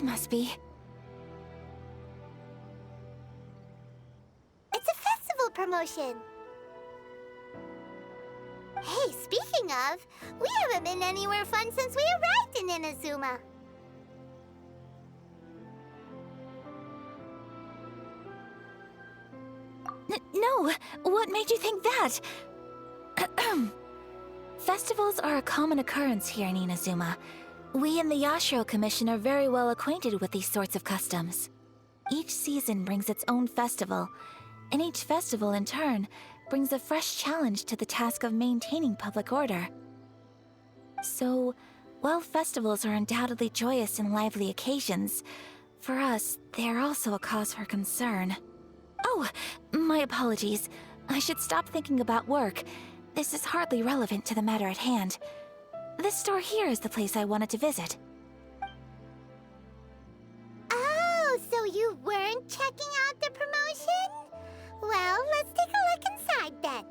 This must be... It's a festival promotion. Hey, speaking of, we haven't been anywhere fun since we arrived in Inazuma. No! What made you think that? Festivals are a common occurrence here in Inazuma. We in the Yashiro Commission are very well acquainted with these sorts of customs. Each season brings its own festival, and each festival, in turn, brings a fresh challenge to the task of maintaining public order. So, while festivals are undoubtedly joyous and lively occasions, for us, they are also a cause for concern. Oh, my apologies. I should stop thinking about work. This is hardly relevant to the matter at hand. This store here is the place I wanted to visit. Oh, so you weren't checking out the promotion? Well, let's take a look inside then.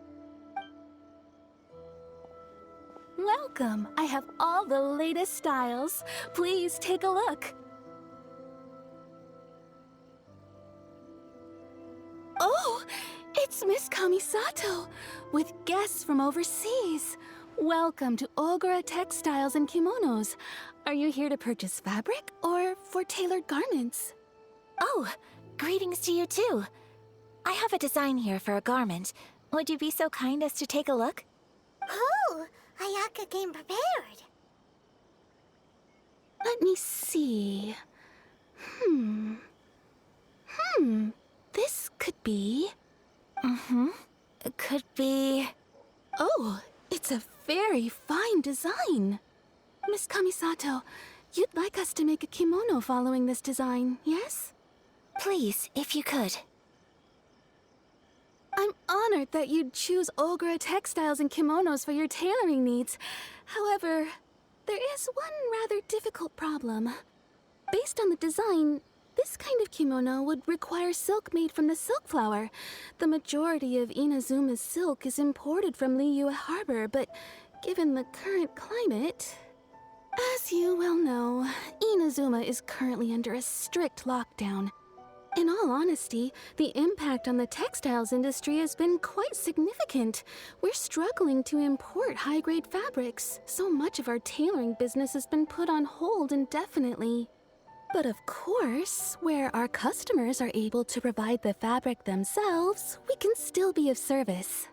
Welcome! I have all the latest styles. Please take a look. Oh! It's Miss Kamisato, with guests from overseas. Welcome to Ogura Textiles and Kimonos. Are you here to purchase fabric or for tailored garments? Oh, greetings to you too. I have a design here for a garment. Would you be so kind as to take a look? Oh, Ayaka came prepared. Let me see. This could be... It could be... Oh, it's a very fine design. Miss Kamisato, you'd like us to make a kimono following this design, yes? Please, if you could. I'm honored that you'd choose Ogura Textiles and Kimonos for your tailoring needs. However, there is one rather difficult problem. Based on the design, this kind of kimono would require silk made from the silk flower. The majority of Inazuma's silk is imported from Liyue Harbor, but given the current climate... As you well know, Inazuma is currently under a strict lockdown. In all honesty, the impact on the textiles industry has been quite significant. We're struggling to import high-grade fabrics. So much of our tailoring business has been put on hold indefinitely. But of course, where our customers are able to provide the fabric themselves, we can still be of service.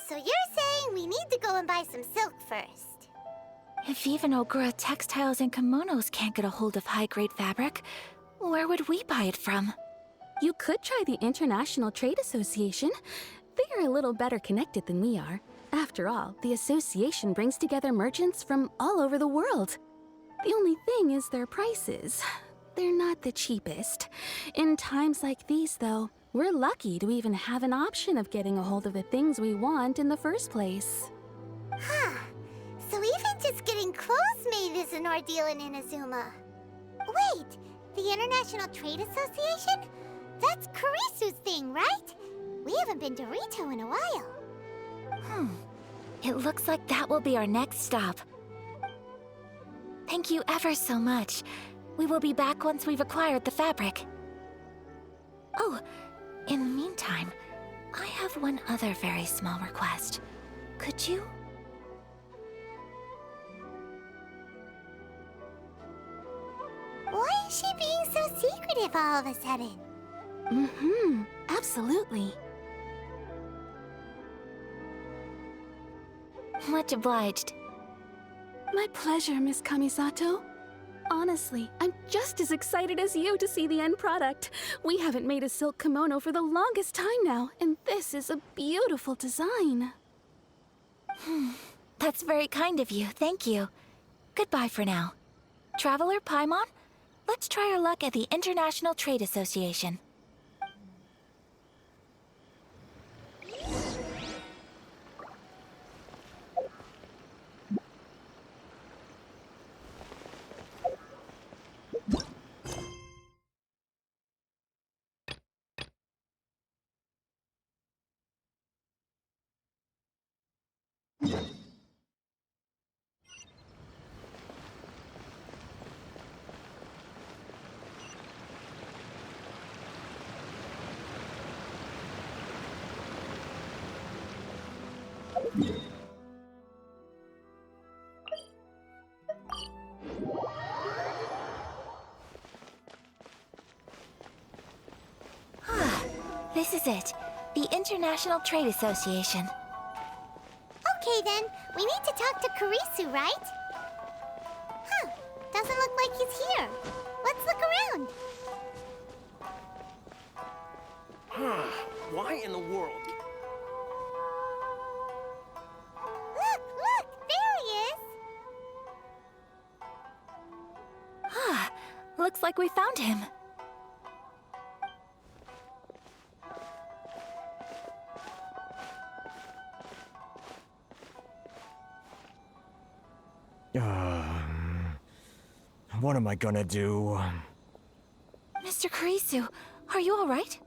So you're saying we need to go and buy some silk first? If even Ogura Textiles and Kimonos can't get a hold of high-grade fabric, where would we buy it from? You could try the International Trade Association. They are a little better connected than we are. After all, the association brings together merchants from all over the world. The only thing is their prices. They're not the cheapest. In times like these, though, we're lucky to even have an option of getting a hold of the things we want in the first place. Huh. So even just getting clothes made is an ordeal in Inazuma. Wait, the International Trade Association? That's Kurisu's thing, right? We haven't been to Rito in a while. It looks like that will be our next stop. Thank you ever so much. We will be back once we've acquired the fabric. Oh, in the meantime, I have one other very small request. Could you? Why is she being so secretive all of a sudden? Absolutely. Much obliged. My pleasure, Miss Kamisato. Honestly, I'm just as excited as you to see the end product. We haven't made a silk kimono for the longest time now, and this is a beautiful design. That's very kind of you, thank you. Goodbye for now. Traveler Paimon, let's try our luck at the International Trade Association. This is it. The International Trade Association. Okay then, we need to talk to Kurisu, right? Huh, doesn't look like he's here. Let's look around. Why in the world? Look, there he is. Looks like we found him. What am I gonna do? Mr. Kurisu, are you all right?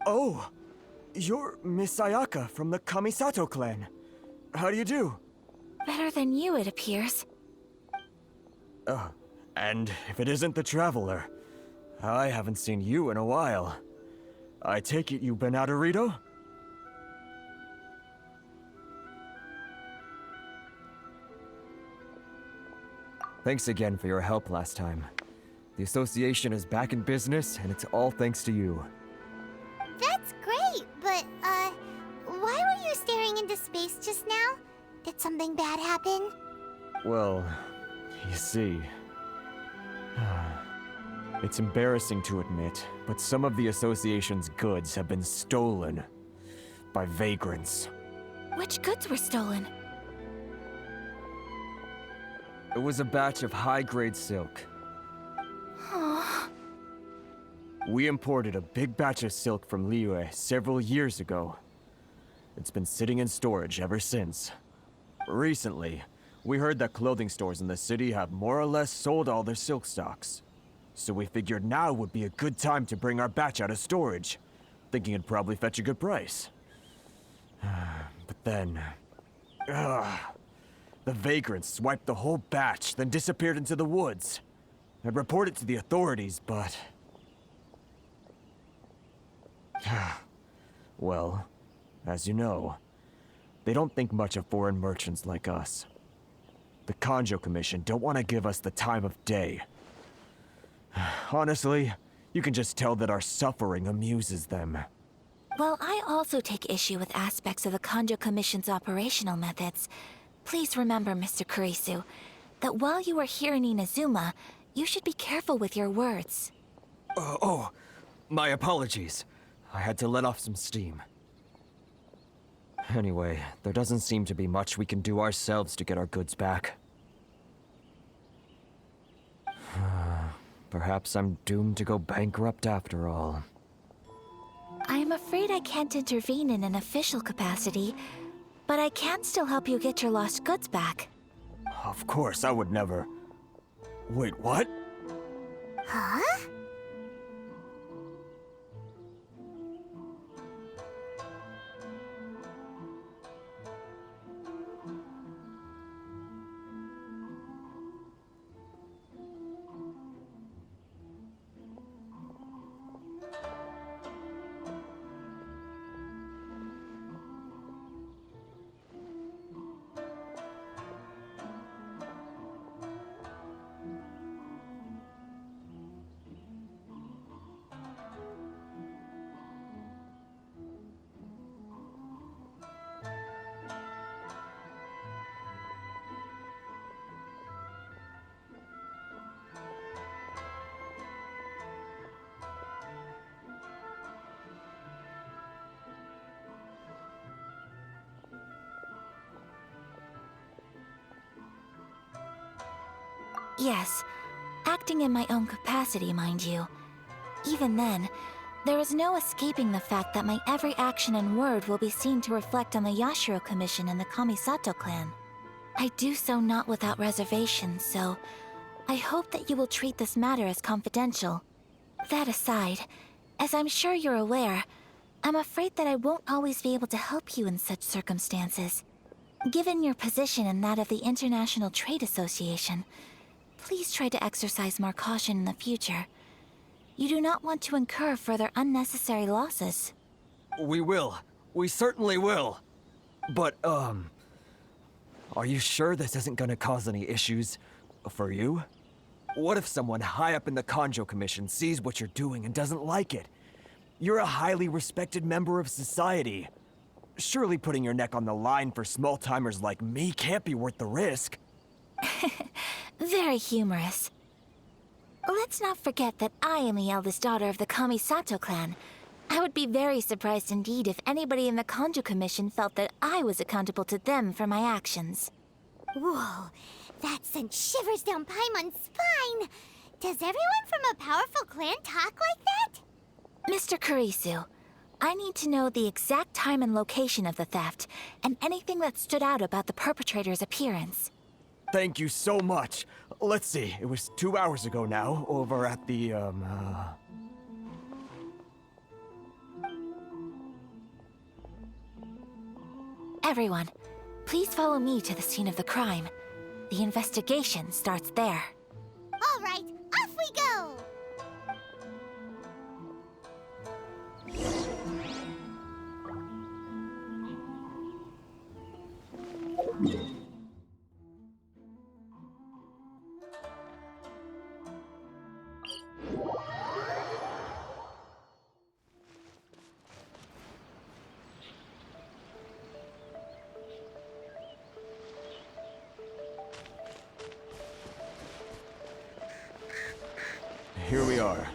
Oh, you're Miss Sayaka from the Kamisato clan. How do you do? Better than you, it appears. And if it isn't the Traveler, I haven't seen you in a while. I take it you've been out of Rito? Thanks again for your help last time. The association is back in business, and it's all thanks to you. That's great, but, why were you staring into space just now? Did something bad happen? Well, you see... It's embarrassing to admit, but some of the association's goods have been stolen by vagrants. Which goods were stolen? It was a batch of high-grade silk. We imported a big batch of silk from Liyue several years ago. It's been sitting in storage ever since. Recently, we heard that clothing stores in the city have more or less sold all their silk stocks. So we figured now would be a good time to bring our batch out of storage, thinking it'd probably fetch a good price. But then... the vagrants swiped the whole batch, then disappeared into the woods. I'd report it to the authorities, but... well, as you know, they don't think much of foreign merchants like us. The Kanjo Commission don't want to give us the time of day. Honestly, you can just tell that our suffering amuses them. Well, I also take issue with aspects of the Kanjo Commission's operational methods. Please remember, Mr. Kurisu, that while you are here in Inazuma, you should be careful with your words. My apologies. I had to let off some steam. Anyway, there doesn't seem to be much we can do ourselves to get our goods back. Perhaps I'm doomed to go bankrupt after all. I am afraid I can't intervene in an official capacity, but I can still help you get your lost goods back. Of course, I would never... Wait, what? Huh? Yes, acting in my own capacity, mind you. Even then, there is no escaping the fact that my every action and word will be seen to reflect on the Yashiro Commission and the Kamisato clan. I do so not without reservation, so I hope that you will treat this matter as confidential. That aside, as I'm sure you're aware, I'm afraid that I won't always be able to help you in such circumstances. Given your position and that of the International Trade Association, please try to exercise more caution in the future. You do not want to incur further unnecessary losses. We will. We certainly will. But, are you sure this isn't gonna cause any issues for you? What if someone high up in the Conjo Commission sees what you're doing and doesn't like it? You're a highly respected member of society. Surely putting your neck on the line for small-timers like me can't be worth the risk. Very humorous. Let's not forget that I am the eldest daughter of the Kamisato clan. I would be very surprised indeed if anybody in the Conjo Commission felt that I was accountable to them for my actions. Whoa, that sent shivers down Paimon's spine. Does everyone from a powerful clan talk like that? Mr. Kurisu, I need to know the exact time and location of the theft, and anything that stood out about the perpetrator's appearance. Thank you so much. Let's see, it was 2 hours ago now, over at the, Everyone, please follow me to the scene of the crime. The investigation starts there. All right, off we go! Here we are.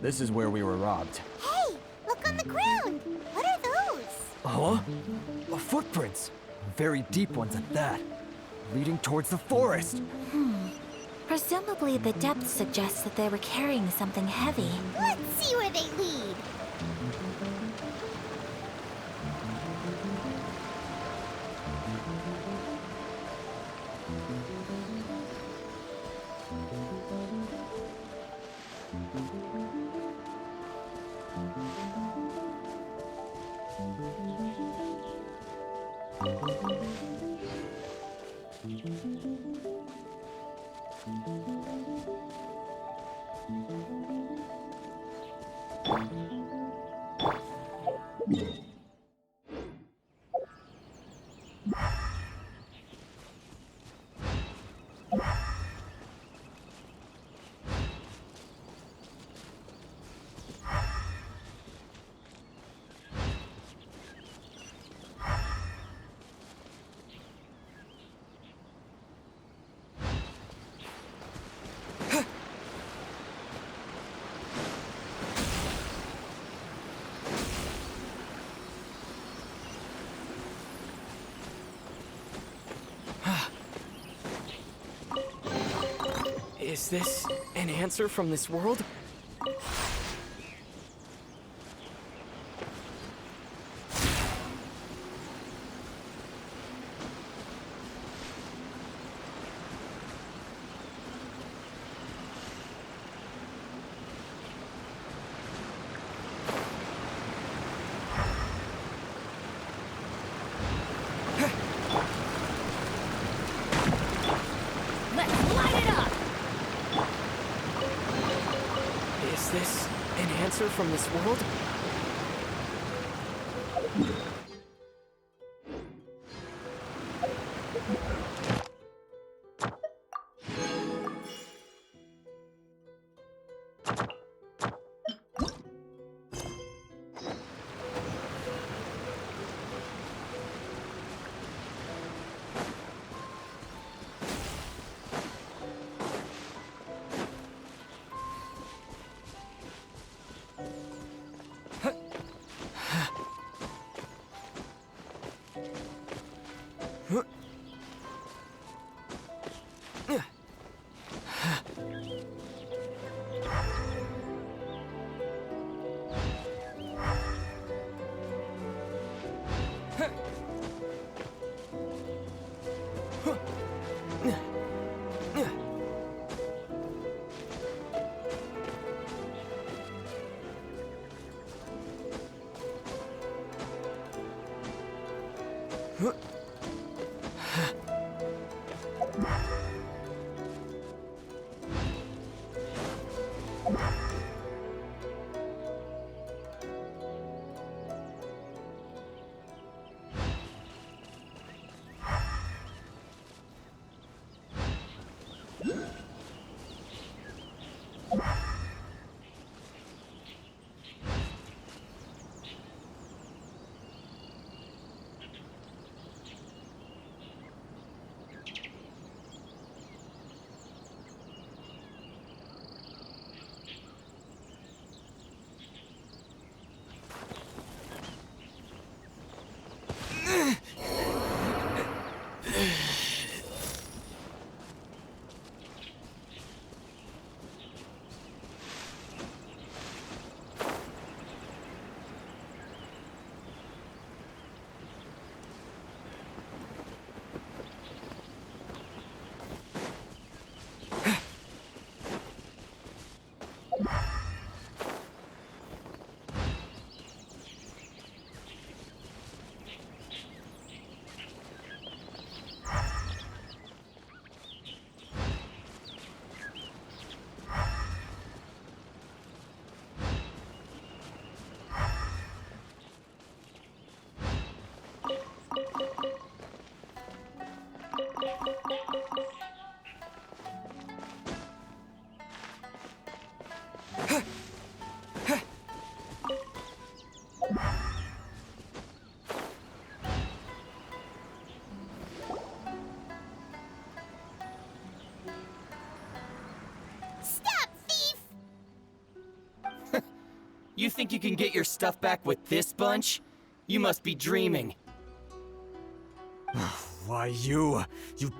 This is where we were robbed. Hey, look on the ground! What are those? Huh? Footprints. Very deep ones at that. Leading towards the forest. Presumably the depth suggests that they were carrying something heavy. Let's see where they lead. Is this an answer from this world? Let's light it up! Is this an answer from this world? You think you can get your stuff back with this bunch? You must be dreaming. Why, you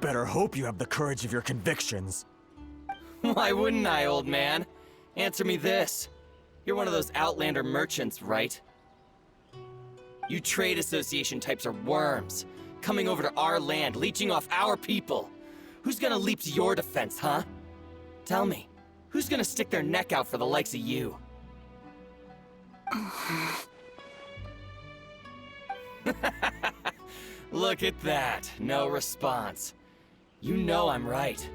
better hope you have the courage of your convictions. Why wouldn't I, old man? Answer me this. You're one of those Outlander merchants, right? You trade association types are worms, coming over to our land, leeching off our people. Who's gonna leap to your defense, huh? Tell me, who's gonna stick their neck out for the likes of you? Look at that, no response. You know I'm right.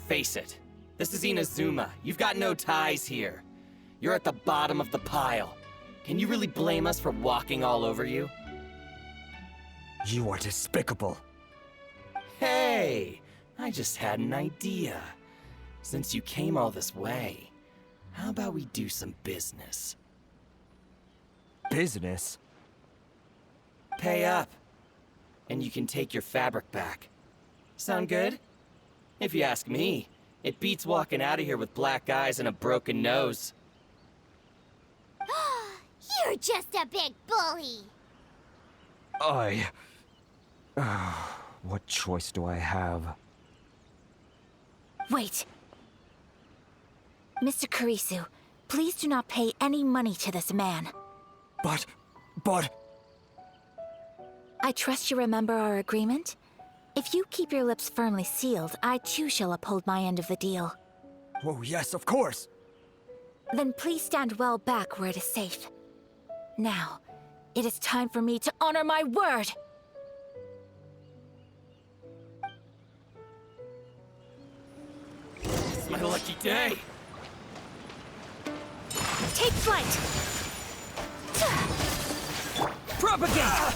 Face it, this is Inazuma. You've got no ties here. You're at the bottom of the pile. Can you really blame us for walking all over you? You are despicable. Hey, I just had an idea. Since you came all this way, how about we do some business? Business? Pay up, and you can take your fabric back. Sound good? If you ask me, it beats walking out of here with black eyes and a broken nose. You're just a big bully! What choice do I have? Wait. Mr. Kurisu, please do not pay any money to this man. But... I trust you remember our agreement? If you keep your lips firmly sealed, I too shall uphold my end of the deal. Oh, yes, of course! Then please stand well back where it is safe. Now, it is time for me to honor my word! It's my lucky day. Take flight! Propagate!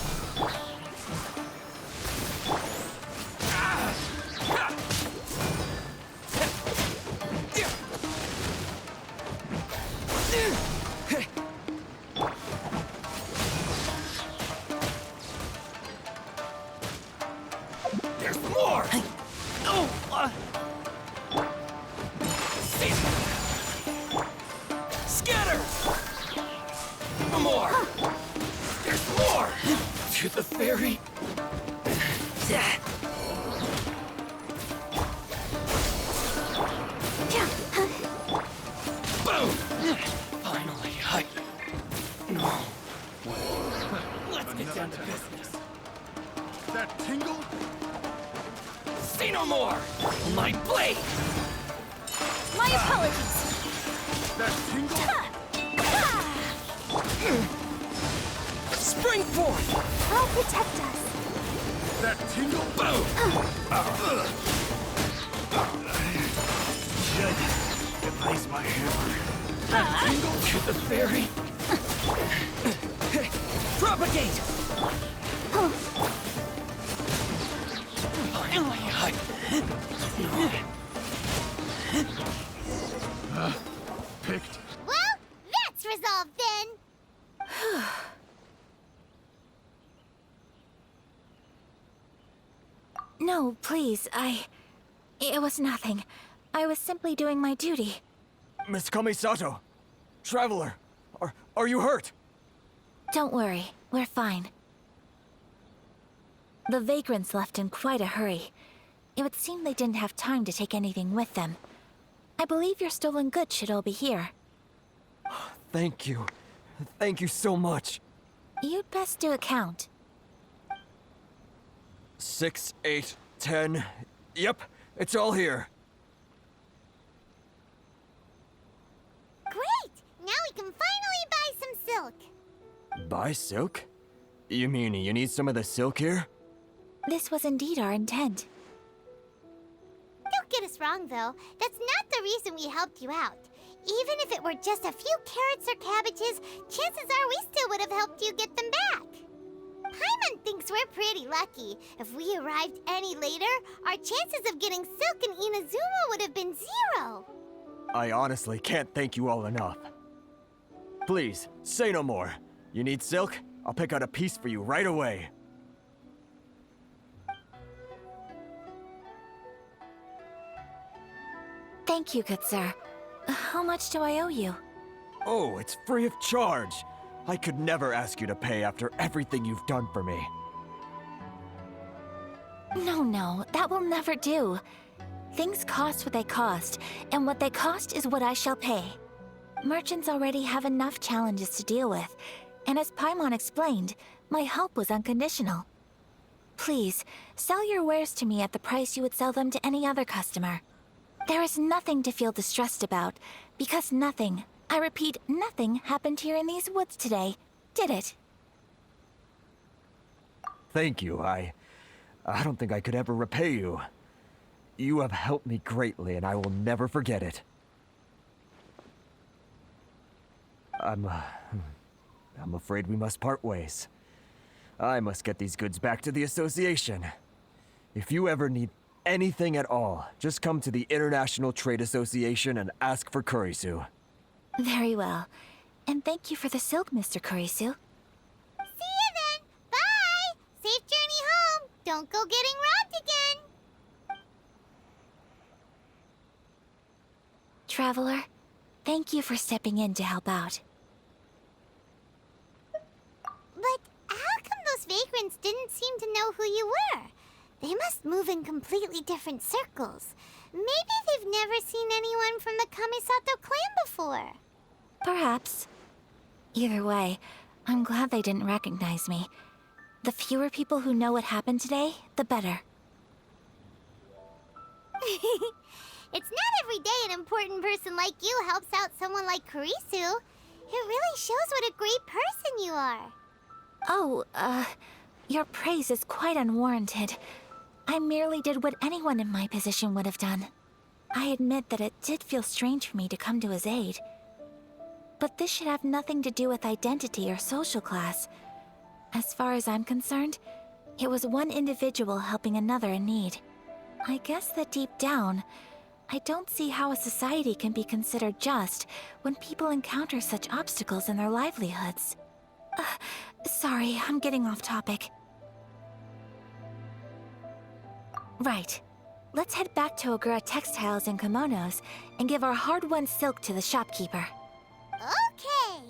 There's more! Scatter! More! There's more! To the ferry! Boom! Finally, No. Let's get down to business. That tingle? Say no more! My blade! My apologies! That tingle? Spring forth! I'll protect us. That tingle? Boom! Should place my hammer. Tingle to the ferry! Propagate! Finally, Picked. Well, that's resolved then. No, please, It was nothing. I was simply doing my duty. Miss Kamisato! Traveler! Are you hurt? Don't worry, we're fine. The vagrants left in quite a hurry. It would seem they didn't have time to take anything with them. I believe your stolen goods should all be here. Thank you. Thank you so much. You'd best do a count. 6, 8, 10. Yep, it's all here. Great! Now we can finally buy some silk. Buy silk? You mean you need some of the silk here? This was indeed our intent. Don't get us wrong, though. That's not the reason we helped you out. Even if it were just a few carrots or cabbages, chances are we still would have helped you get them back. Paimon thinks we're pretty lucky. If we arrived any later, our chances of getting silk in Inazuma would have been 0. I honestly can't thank you all enough. Please, say no more. You need silk? I'll pick out a piece for you right away. Thank you, good sir. How much do I owe you? Oh, it's free of charge. I could never ask you to pay after everything you've done for me. No, that will never do. Things cost what they cost, and what they cost is what I shall pay. Merchants already have enough challenges to deal with, and as Paimon explained, my help was unconditional. Please, sell your wares to me at the price you would sell them to any other customer. There is nothing to feel distressed about, because nothing, I repeat, nothing happened here in these woods today, did it? Thank you. I don't think I could ever repay you. You have helped me greatly, and I will never forget it. I'm afraid we must part ways. I must get these goods back to the association. If you ever need anything at all, just come to the International Trade Association and ask for Kurisu. Very well. And thank you for the silk, Mr. Kurisu. See you then! Bye! Safe journey home! Don't go getting robbed again! Traveler, thank you for stepping in to help out. But how come those vagrants didn't seem to know who you were? They must move in completely different circles. Maybe they've never seen anyone from the Kamisato clan before. Perhaps. Either way, I'm glad they didn't recognize me. The fewer people who know what happened today, the better. It's not every day an important person like you helps out someone like Kurisu. It really shows what a great person you are. Oh, your praise is quite unwarranted. I merely did what anyone in my position would have done. I admit that it did feel strange for me to come to his aid. But this should have nothing to do with identity or social class. As far as I'm concerned, it was one individual helping another in need. I guess that deep down, I don't see how a society can be considered just when people encounter such obstacles in their livelihoods. Sorry, I'm getting off topic. Right. Let's head back to Ogura Textiles and Kimonos and give our hard-won silk to the shopkeeper. Okay.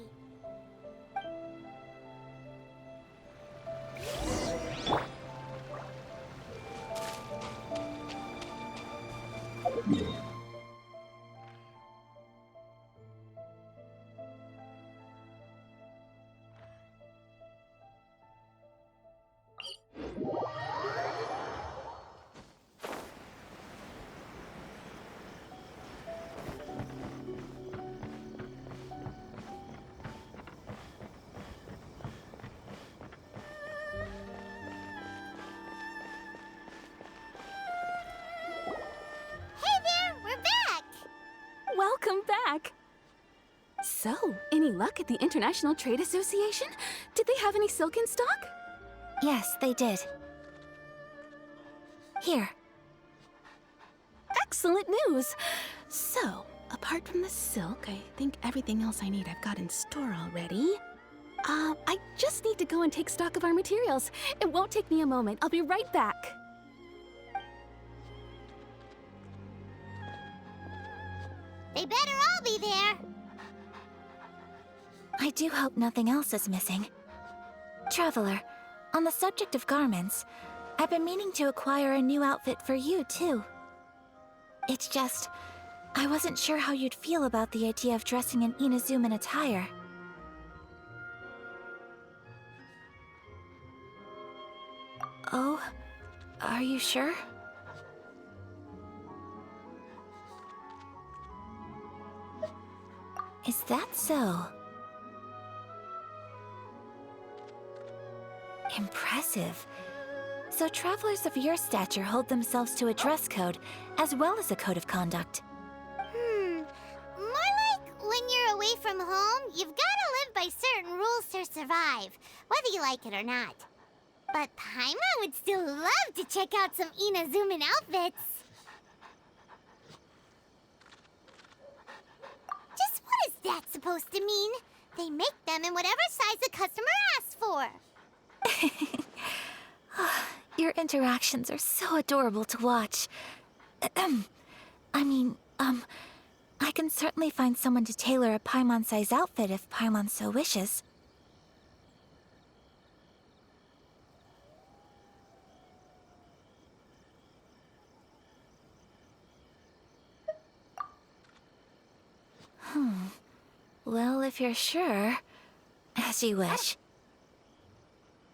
Hey there, we're back! Welcome back! So, any luck at the International Trade Association? Did they have any silk in stock? Yes, they did. Here. Excellent news! So, apart from the silk, I think everything else I need I've got in store already. I just need to go and take stock of our materials. It won't take me a moment. I'll be right back. They better all be there. I do hope nothing else is missing. Traveler, on the subject of garments, I've been meaning to acquire a new outfit for you, too. It's just, I wasn't sure how you'd feel about the idea of dressing in Inazuman attire. Oh, are you sure? Is that so? Impressive. So travelers of your stature hold themselves to a dress code, as well as a code of conduct. More like when you're away from home, you've gotta live by certain rules to survive, whether you like it or not. But Paimon would still love to check out some Inazuman outfits. Just what is that supposed to mean? They make them in whatever size the customer asks for. Your interactions are so adorable to watch. I can certainly find someone to tailor a Paimon-size outfit if Paimon so wishes. Well, if you're sure, as you wish.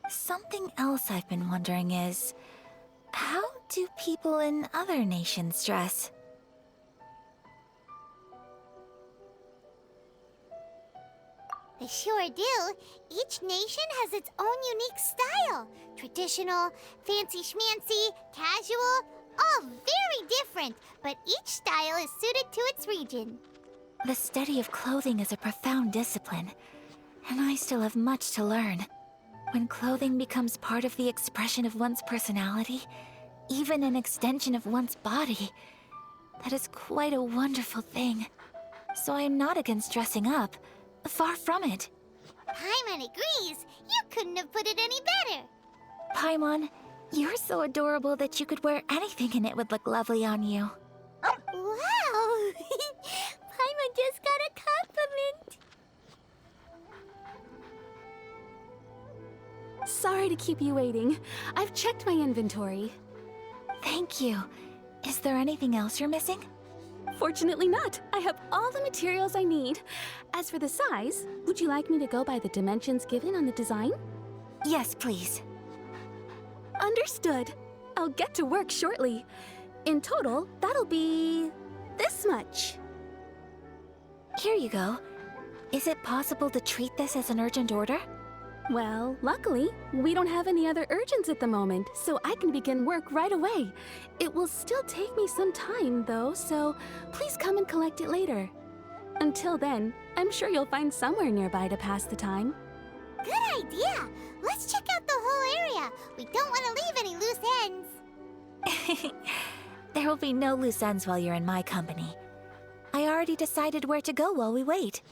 Something else I've been wondering is, how do people in other nations dress? They sure do. Each nation has its own unique style. Traditional, fancy schmancy, casual, all very different, but each style is suited to its region. The study of clothing is a profound discipline, and I still have much to learn. When clothing becomes part of the expression of one's personality, even an extension of one's body, that is quite a wonderful thing. So I am not against dressing up. Far from it. Paimon agrees. You couldn't have put it any better. Paimon, you're so adorable that you could wear anything and it would look lovely on you. Wow! Paimon just got a compliment. Sorry to keep you waiting. I've checked my inventory. Thank you. Is there anything else you're missing? Fortunately not. I have all the materials I need. As for the size, would you like me to go by the dimensions given on the design? Yes, please. Understood. I'll get to work shortly. In total, that'll be this much. Here you go. Is it possible to treat this as an urgent order? Well, luckily, we don't have any other urgents at the moment, so I can begin work right away. It will still take me some time, though, so please come and collect it later. Until then, I'm sure you'll find somewhere nearby to pass the time. Good idea. Let's check out the whole area. We don't want to leave any loose ends. There will be no loose ends while you're in my company. I already decided where to go while we wait.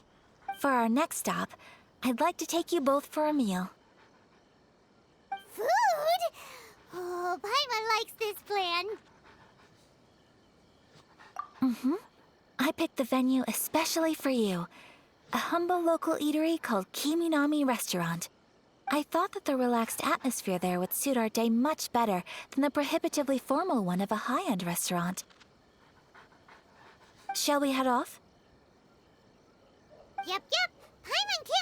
For our next stop, I'd like to take you both for a meal. Food? Oh, Paimon likes this plan. I picked the venue especially for you. A humble local eatery called Kiminami Restaurant. I thought that the relaxed atmosphere there would suit our day much better than the prohibitively formal one of a high-end restaurant. Shall we head off? Yep. Paimon can't